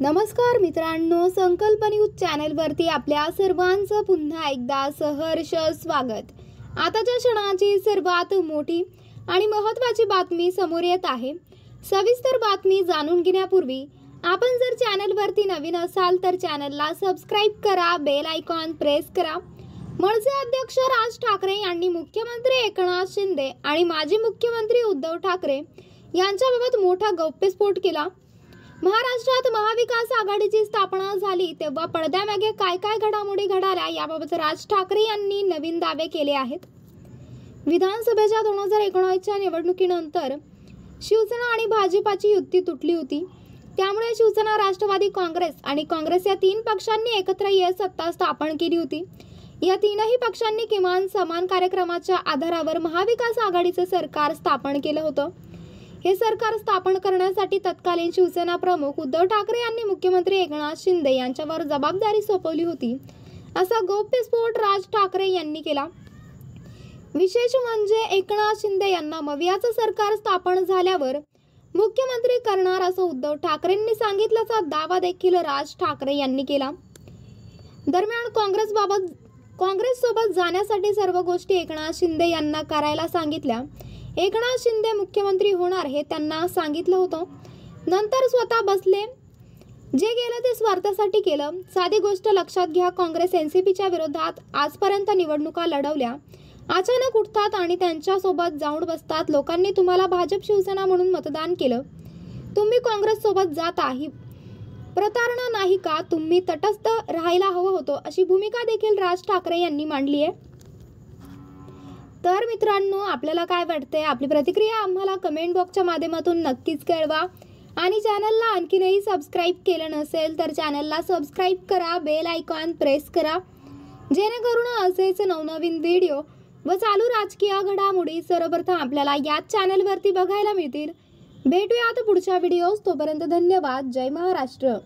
नमस्कार मित्रांनो, संकल्प न्यूज चॅनलवरती आपल्या सर्वांचं पुन्हा एकदा सहर्ष स्वागत। आताच्या क्षणाची सर्वात मोठी आणि महत्त्वाची बातमी समोर येत आहे। सविस्तर बातमी जाणून घेण्यापूर्वी आपण जर चॅनलवरती नवीन असाल तर चॅनलला सबस्क्राइब करा, बेल आयकॉन प्रेस करा। मनसे अध्यक्ष राज ठाकरे यांनी मुख्यमंत्री एकनाथ शिंदे आणि माजी मुख्यमंत्री उद्धव ठाकरे यांच्याबाबत मोठा गौप्यस्फोट केला। महाराष्ट्रात महाविकास आघाडीची स्थापना झाली तेव्हा पडद्यामागे काय काय घडामोडी घडाल्या याबाबत राज ठाकरे यांनी नवीन दावे केले आहेत। विधानसभेच्या 2019च्या निवडणुकीनंतर शिवसेना आणि भाजपाची युती तुटली होती। त्यामुळे शिवसेना, राष्ट्रवादी काँग्रेस आणि काँग्रेस या तीन पक्षांनी एकत्र येत सत्ता स्थापन केली होती। या तीनही पक्षांनी किमान समान कार्यक्रमाच्या आधारावर महाविकास आघाडीचे सरकार स्थापन केलं होतं। हे सरकार स्थापन करण्यासाठी तत्कालीन शिवसेना प्रमुख उद्धव ठाकरे यांनी मुख्यमंत्री एकनाथ शिंदे यांच्यावर जबाबदारी सोपवली होती, असा गौप्यस्फोट राज ठाकरे यांनी केला। विशेष म्हणजे एकनाथ शिंदे यांना मवियाचं सरकार स्थापन झाल्यावर मुख्यमंत्री करणार असं उद्धव ठाकरेंनी सांगितल्याचा दावा देखील राज ठाकरे यांनी केला। दरम्यान काँग्रेससोबत जाण्यासाठी सर्व गोष्टी एकनाथ शिंदे यांना करायला सांगितल्या। एकनाथ शिंदे मुख्यमंत्री होणार हे त्यांना सांगितलं होतं। नंतर स्वतः बसले, जे केलं ते स्वार्थासाठी केलं। साधी गोष्ट लक्षात घ्या, काँग्रेस एनसीपीच्या विरोधात आजपर्यंत निवडणुका लढवल्या, अचानक उठतात आणि त्यांच्यासोबत जाऊन बसतात। लोकांनी तुम्हाला भाजप शिवसेना म्हणून मतदान केलं, तुम्ही काँग्रेस सोबत जाता, ही प्रतारणा नाही का? तुम्ही तटस्थ राहायला हवं होतं, अशी भूमिका देखील राज ठाकरे यांनी मांडली आहे। तर मित्रांनो, आपल्याला काय वाटतंय? आपली प्रतिक्रिया आम्हाला कमेंट बॉक्सच्या माध्यमातून नक्कीच कळवा आणि चॅनलला आणखीनही सबस्क्राइब केलं नसेल तर चॅनलला सबस्क्राइब करा, बेल आयकॉन प्रेस करा, जेणेकरून असेच नवनवीन व्हिडिओ व चालू राजकीय घडामोडी सर्वप्रथम आपल्याला याच चॅनलवरती बघायला मिळतील। भेटूयात पुढच्या व्हिडिओज, तोपर्यंत धन्यवाद। जय महाराष्ट्र।